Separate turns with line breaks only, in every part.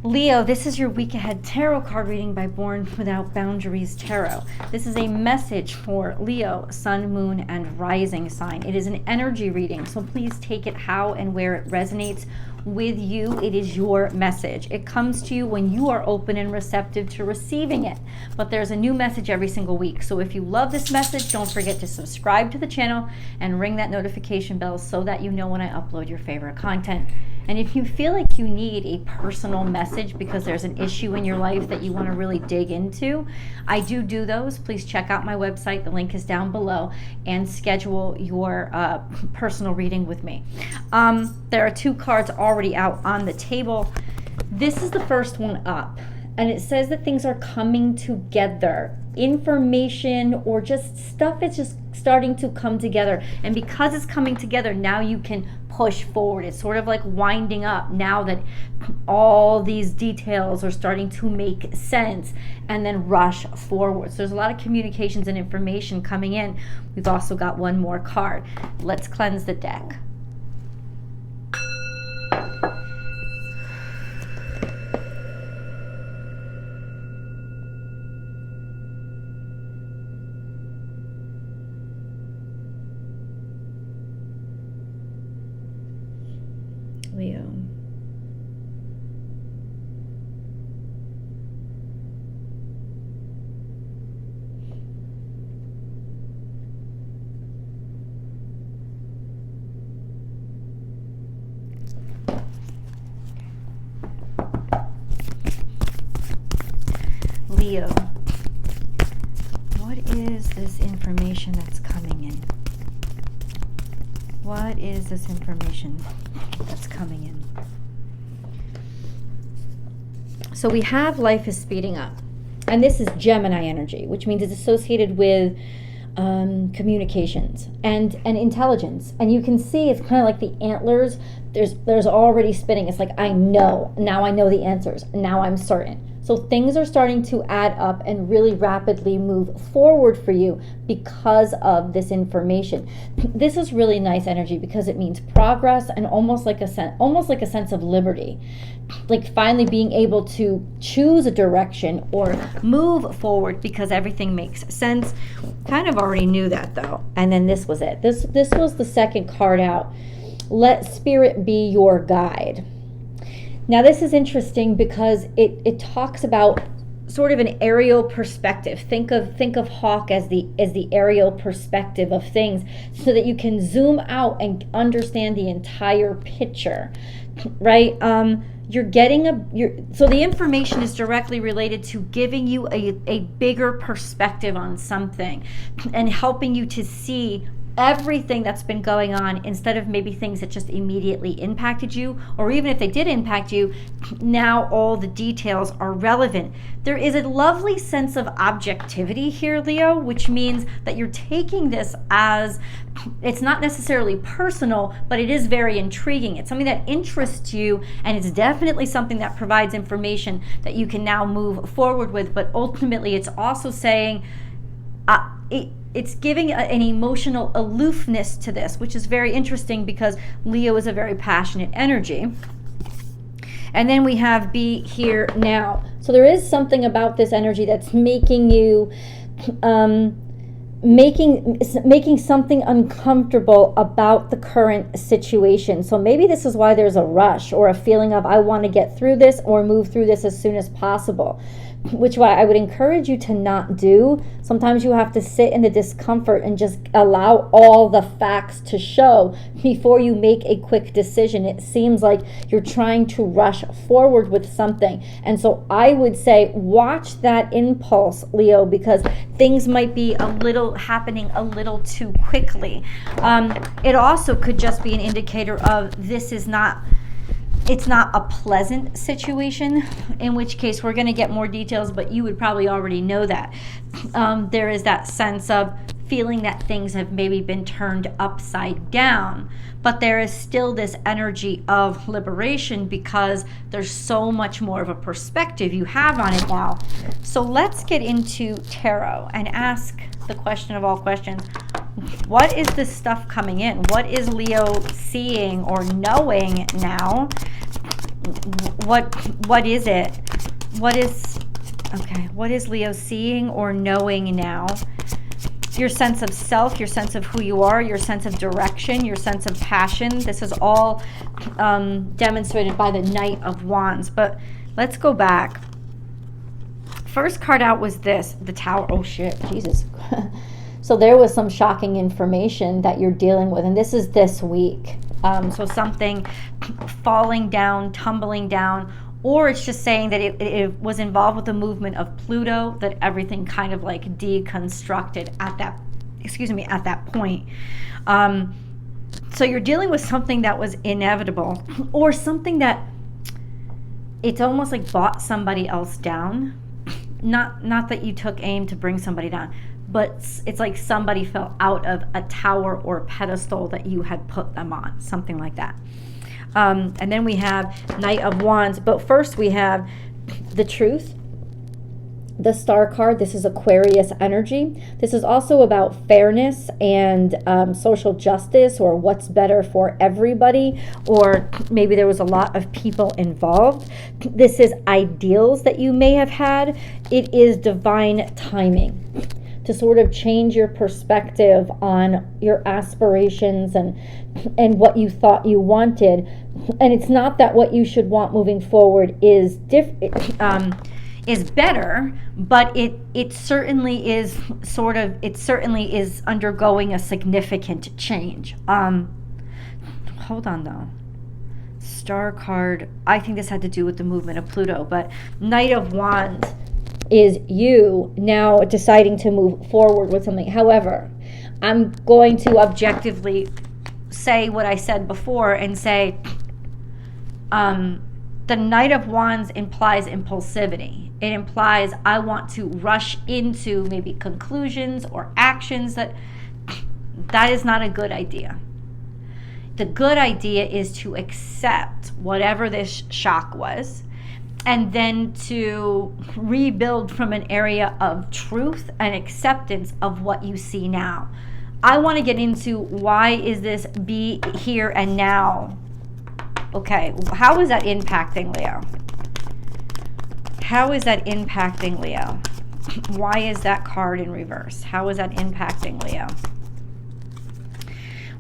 Leo, this is your week ahead tarot card reading by Born Without Boundaries Tarot. This is a message for Leo, Sun, Moon, and Rising sign. It is an energy reading, so please take it how and where it resonates with you. It is your message. It comes to you when you are open and receptive to receiving it. But there's a new message every single week. So if you love this message, don't forget to subscribe to the channel and ring that notification bell so that you know when I upload your favorite content. And if you feel like you need a personal message because there's an issue in your life that you want to really dig into, I do those. Please check out my website. The link is down below, and schedule your personal reading with me. There are 2 cards already out on the table. This is the first one up, and it says that things are coming together. Information or just stuff is just starting to come together, and because it's coming together, now you can push forward. It's sort of like winding up now that all these details are starting to make sense, and then rush forward. So there's a lot of communications and information coming in. We've also got one more card. Let's cleanse the deck. Leo. Leo, what is this information that's coming in? What is this information that's coming in? So we have life is speeding up. And this is Gemini energy, which means it's associated with communications and intelligence. And you can see it's kind of like the antlers. There's already spinning. It's like, I know. Now I know the answers. Now I'm certain. So things are starting to add up and really rapidly move forward for you because of this information. This is really nice energy because it means progress and almost like a sense of liberty. Like finally being able to choose a direction or move forward because everything makes sense. Kind of already knew that though. And then this was it. This was the second card out. Let spirit be your guide. Now this is interesting because it talks about sort of an aerial perspective. Think of Hawk as the aerial perspective of things so that you can zoom out and understand the entire picture, right? So the information is directly related to giving you a bigger perspective on something and helping you to see everything that's been going on instead of maybe things that just immediately impacted you, or even if they did impact you, now all the details are relevant. There is a lovely sense of objectivity here, Leo, which means that you're taking this as, it's not necessarily personal, but it is very intriguing. It's something that interests you, and it's definitely something that provides information that you can now move forward with. But ultimately, it's also saying, it's giving an emotional aloofness to this, which is very interesting because Leo is a very passionate energy. And then we have be here now. So there is something about this energy that's making you making something uncomfortable about the current situation. So maybe this is why there's a rush or a feeling of I want to get through this or move through this as soon as possible, which why I would encourage you to not do. Sometimes you have to sit in the discomfort and just allow all the facts to show before you make a quick decision. It seems like you're trying to rush forward with something. And so I would say watch that impulse, Leo, because things might be happening a little too quickly. It also could just be an indicator of it's not a pleasant situation, in which case we're going to get more details, but you would probably already know that. There is that sense of feeling that things have maybe been turned upside down, but there is still this energy of liberation because there's so much more of a perspective you have on it now. So let's get into tarot and ask the question of all questions. What is this stuff coming in? What is Leo seeing or knowing now what is it? What is Leo seeing or knowing now? Your sense of self, your sense of who you are, your sense of direction, your sense of passion. This is all demonstrated by the Knight of Wands. But let's go back. First card out was this, the Tower. Oh shit, Jesus. So there was some shocking information that you're dealing with, and this is this week. So something falling down, tumbling down, or it's just saying that it was involved with the movement of Pluto, that everything kind of like deconstructed at that point. So you're dealing with something that was inevitable, or something that it's almost like brought somebody else down. Not that you took aim to bring somebody down, but it's like somebody fell out of a tower or pedestal that you had put them on, something like that. And then we have Knight of Wands. But first we have the Truth, the Star card. This is Aquarius energy. This is also about fairness and social justice, or what's better for everybody, or maybe there was a lot of people involved. This is ideals that you may have had. It is divine timing to sort of change your perspective on your aspirations and what you thought you wanted. And it's not that what you should want moving forward is better, but it certainly is undergoing a significant change. Hold on though. Star card, I think this had to do with the movement of Pluto, but Knight of Wands is you now deciding to move forward with something. However, I'm going to objectively say what I said before and say the Knight of Wands implies impulsivity. It implies I want to rush into maybe conclusions or actions that is not a good idea. The good idea is to accept whatever this shock was, and then to rebuild from an area of truth and acceptance of what you see now. I want to get into why is this be here and now. Okay, how is that impacting Leo? How is that impacting Leo? Why is that card in reverse? How is that impacting Leo?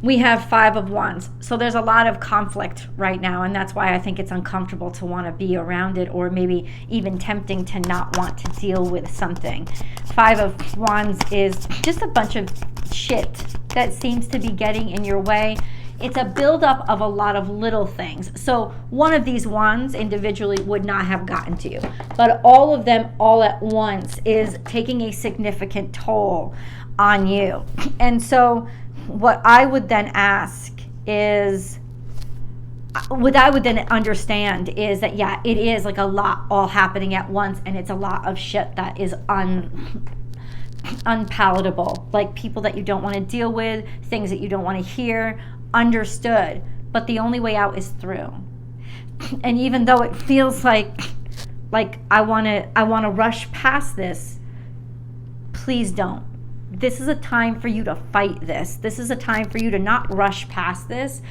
We have Five of Wands. So there's a lot of conflict right now, and that's why I think it's uncomfortable to want to be around it, or maybe even tempting to not want to deal with something. Five of Wands is just a bunch of shit that seems to be getting in your way. It's a buildup of a lot of little things. So one of these wands individually would not have gotten to you, but all of them all at once is taking a significant toll on you. And so what I would then ask is, what I would then understand is that, yeah, it is like a lot all happening at once, and it's a lot of shit that is unpalatable, like people that you don't want to deal with, things that you don't want to hear. Understood, but the only way out is through. And even though it feels like I want to rush past this, please don't. This is a time for you to fight this. This is a time for you to not rush past this,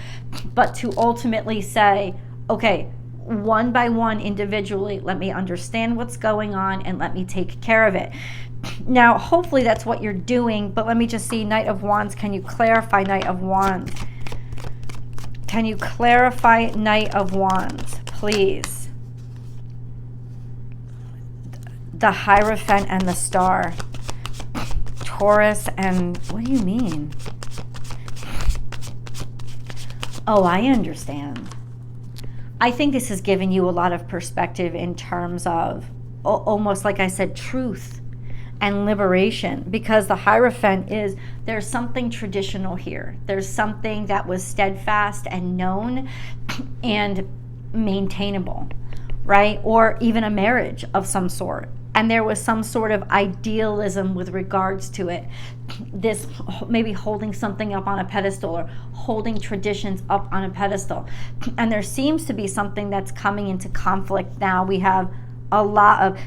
but to ultimately say, okay, one by one, individually, let me understand what's going on and let me take care of it. Now, hopefully that's what you're doing, but let me just see, Knight of Wands, can you clarify Knight of Wands? Can you clarify Knight of Wands, please? The Hierophant and the Star. Taurus and, what do you mean? Oh, I understand. I think this has given you a lot of perspective in terms of almost, like I said, truth and liberation, because the Hierophant is, there's something traditional here. There's something that was steadfast and known and maintainable, right? Or even a marriage of some sort. And there was some sort of idealism with regards to it. This maybe holding something up on a pedestal, or holding traditions up on a pedestal. And there seems to be something that's coming into conflict now. We have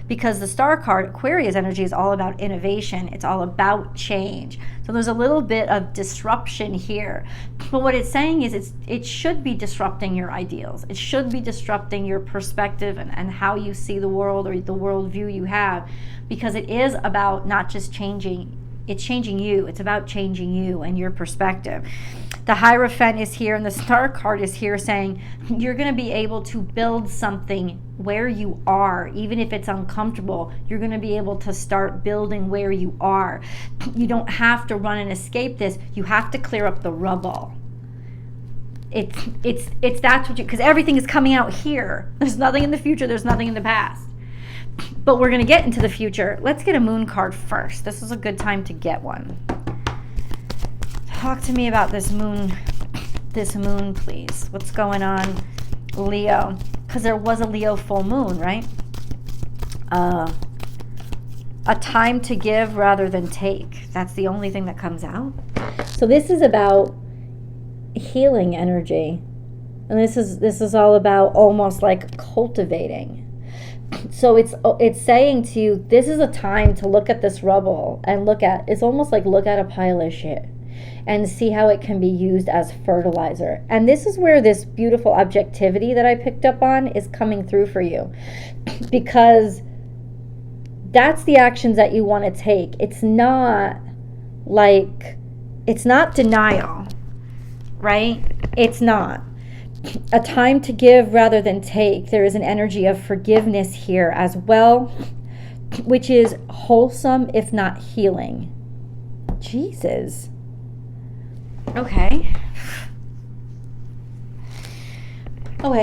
because the star card, Aquarius energy, is all about innovation. It's all about change. So there's a little bit of disruption here. But what it's saying is it should be disrupting your ideals. It should be disrupting your perspective and how you see the world, or the worldview you have, because it is about not just changing. It's changing you. It's about changing you and your perspective. The Hierophant is here, and the Star card is here saying you're going to be able to build something where you are. Even if it's uncomfortable, you're going to be able to start building where you are. You don't have to run and escape this. You have to clear up the rubble. It's that's what you, because everything is coming out here. There's nothing in the future. There's nothing in the past. But we're going to get into the future. Let's get a moon card first. This is a good time to get one. Talk to me about this moon, please. What's going on, Leo? Because there was a Leo full moon, right? A time to give rather than take. That's the only thing that comes out. So this is about healing energy. And this is all about almost like cultivating. So it's saying to you, this is a time to look at this rubble and it's almost like look at a pile of shit and see how it can be used as fertilizer. And this is where this beautiful objectivity that I picked up on is coming through for you, because that's the actions that you want to take. It's not denial, right? It's not. A time to give rather than take. There is an energy of forgiveness here as well, which is wholesome if not healing. Jesus. Okay,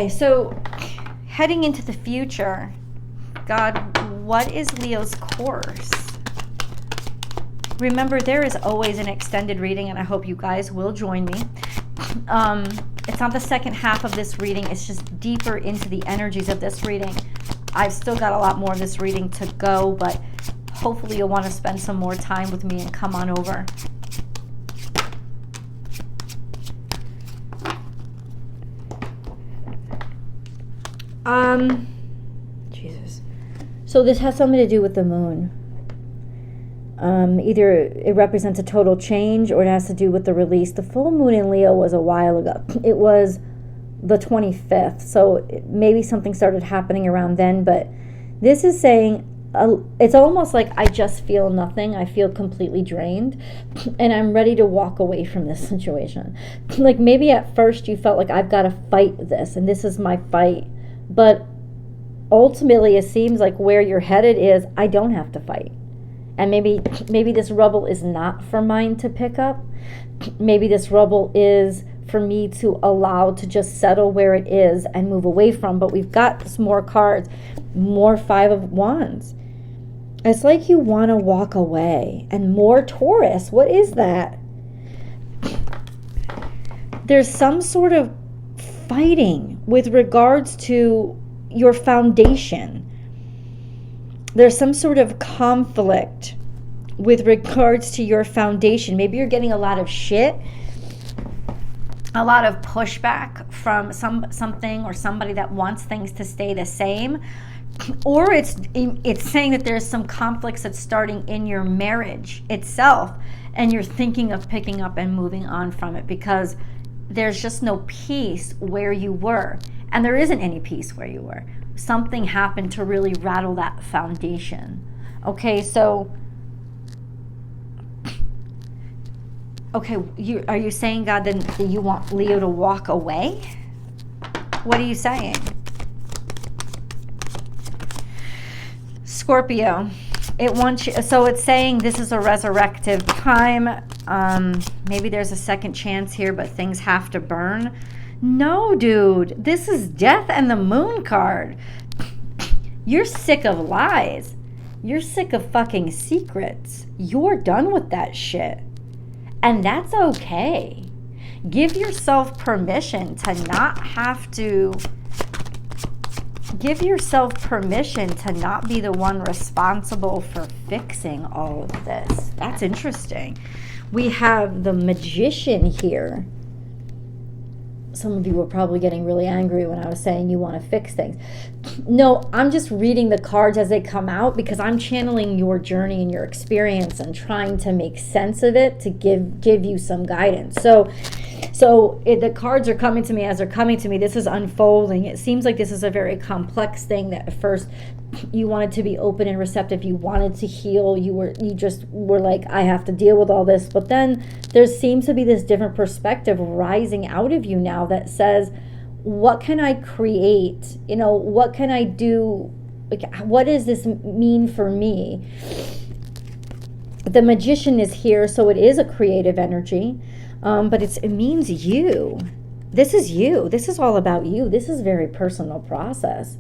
so heading into the future, God, what is Leo's course? Remember, there is always an extended reading, and I hope you guys will join me. It's not the second half of this reading. It's just deeper into the energies of this reading. I've still got a lot more of this reading to go, but hopefully you'll want to spend some more time with me and come on over. Jesus. So this has something to do with the moon. Either it represents a total change or it has to do with the release. The full moon in Leo was a while ago. It was the 25th. So maybe something started happening around then. But this is saying, it's almost like I just feel nothing. I feel completely drained. And I'm ready to walk away from this situation. Like maybe at first you felt like I've got to fight this. And this is my fight. But ultimately it seems like where you're headed is I don't have to fight. And maybe this rubble is not for mine to pick up. Maybe this rubble is for me to allow to just settle where it is and move away from. But we've got some more cards, more Five of Wands. It's like you want to walk away. And more Taurus. What is that? There's some sort of fighting with regards to your foundation. There's some sort of conflict with regards to your foundation. Maybe you're getting a lot of shit, a lot of pushback from something or somebody that wants things to stay the same. Or it's saying that there's some conflicts that's starting in your marriage itself, and you're thinking of picking up and moving on from it because there's just no peace where you were. And there isn't any peace where you were. Something happened to really rattle that foundation. Okay, so are you saying, God, then that you want Leo to walk away? What are you saying? Scorpio, it wants you, so it's saying this is a resurrective time. Maybe there's a second chance here, but things have to burn. No, dude, this is death and the moon card. You're sick of lies. You're sick of fucking secrets. You're done with that shit. And that's okay. Give yourself permission to not have to. Give yourself permission to not be the one responsible for fixing all of this. That's interesting. We have the Magician here. some of you were probably getting really angry when I was saying you want to fix things. No, I'm just reading the cards as they come out because I'm channeling your journey and your experience and trying to make sense of it to give you some guidance. So the cards are coming to me as they're coming to me. This is unfolding. It seems like this is a very complex thing that at first you wanted to be open and receptive. You wanted to heal. You just were like, I have to deal with all this. But then there seems to be this different perspective rising out of you now that says, what can I create? What can I do? Like, what does this mean for me? The Magician is here, so it is a creative energy. But it means you. This is you. This is all about you. This is a very personal process.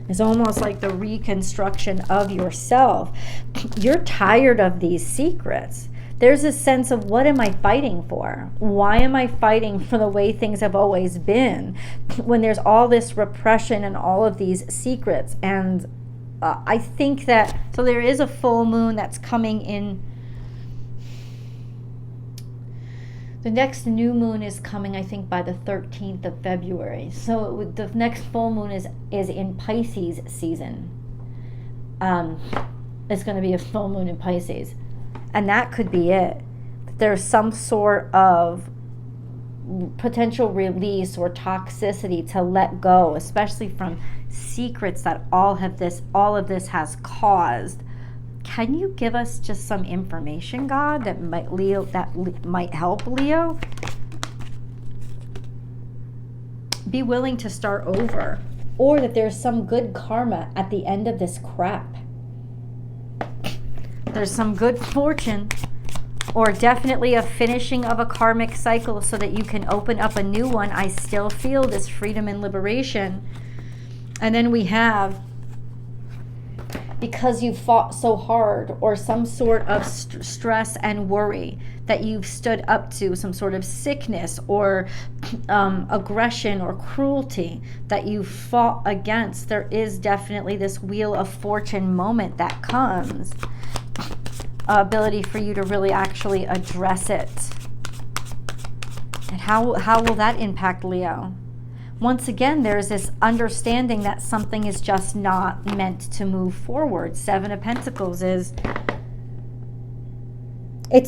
It's almost like the reconstruction of yourself. You're tired of these secrets. There's a sense of, what am I fighting for? Why am I fighting for the way things have always been when there's all this repression and all of these secrets? And I think that, so there is a full moon that's coming in. The next new moon is coming, I think, by the 13th of February. So the next full moon is in Pisces season. It's going to be a full moon in Pisces. And that could be it. There's some sort of potential release or toxicity to let go, especially from secrets that all of this has caused. Can you give us just some information, God, that might help Leo? Be willing to start over, or that there's some good karma at the end of this crap. There's some good fortune, or definitely a finishing of a karmic cycle so that you can open up a new one. I still feel this freedom and liberation. And then we have, because you fought so hard, or some sort of stress and worry that you've stood up to, some sort of sickness or aggression or cruelty that you fought against, there is definitely this Wheel of Fortune moment that comes. Ability for you to really actually address it. And how will that impact Leo? Once again, there's this understanding that something is just not meant to move forward. 7 of Pentacles it's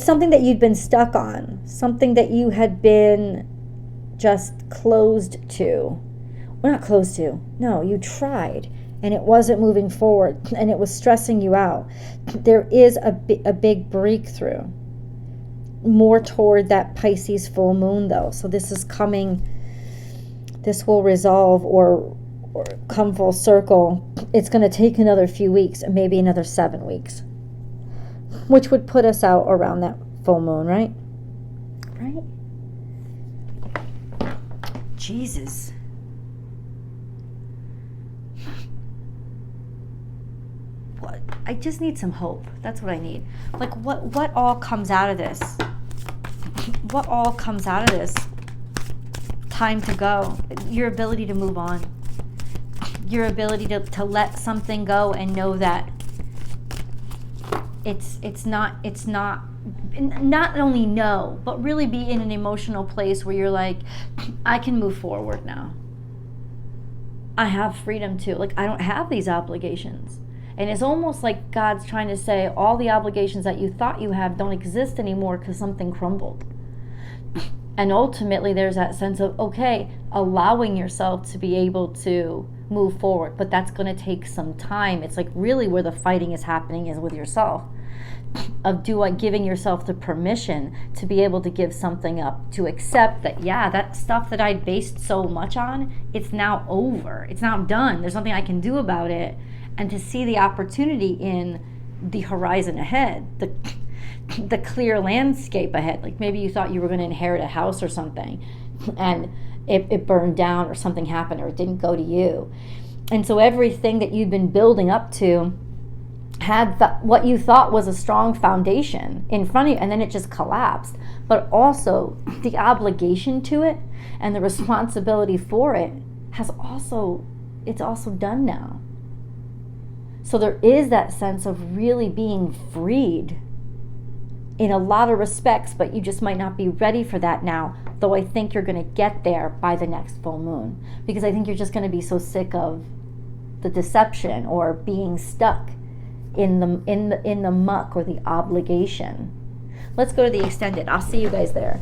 something that you'd been stuck on, something that you had been just closed to. Well, not closed to. No, you tried, and it wasn't moving forward, and it was stressing you out. There is a big breakthrough, more toward that Pisces full moon, though. So this is coming. This will resolve or come full circle. It's going to take another few weeks, maybe another 7 weeks, which would put us out around that full moon, right? Right? Jesus. What? I just need some hope. That's what I need. Like, what all comes out of this? What all comes out of this? Time to go. Your ability to move on. Your ability to let something go and know that it's not only know, but really be in an emotional place where you're like, I can move forward now. I have freedom to. Like, I don't have these obligations. And it's almost like God's trying to say, all the obligations that you thought you have don't exist anymore because something crumbled. And ultimately, there's that sense of, okay, allowing yourself to be able to move forward. But that's going to take some time. It's like really where the fighting is happening is with yourself. Of giving yourself the permission to be able to give something up, to accept that, yeah, that stuff that I based so much on, it's now over. It's now done. There's nothing I can do about it. And to see the opportunity in the horizon ahead, the clear landscape ahead. Like maybe you thought you were going to inherit a house or something, and it burned down or something happened or it didn't go to you. And so everything that you'd been building up to had what you thought was a strong foundation in front of you, and then it just collapsed. But also the obligation to it and the responsibility for it it's also done now. So there is that sense of really being freed in a lot of respects, but you just might not be ready for that now, though I think you're going to get there by the next full moon, because I think you're just going to be so sick of the deception or being stuck in the muck or the obligation. Let's go to the extended. I'll see you guys there.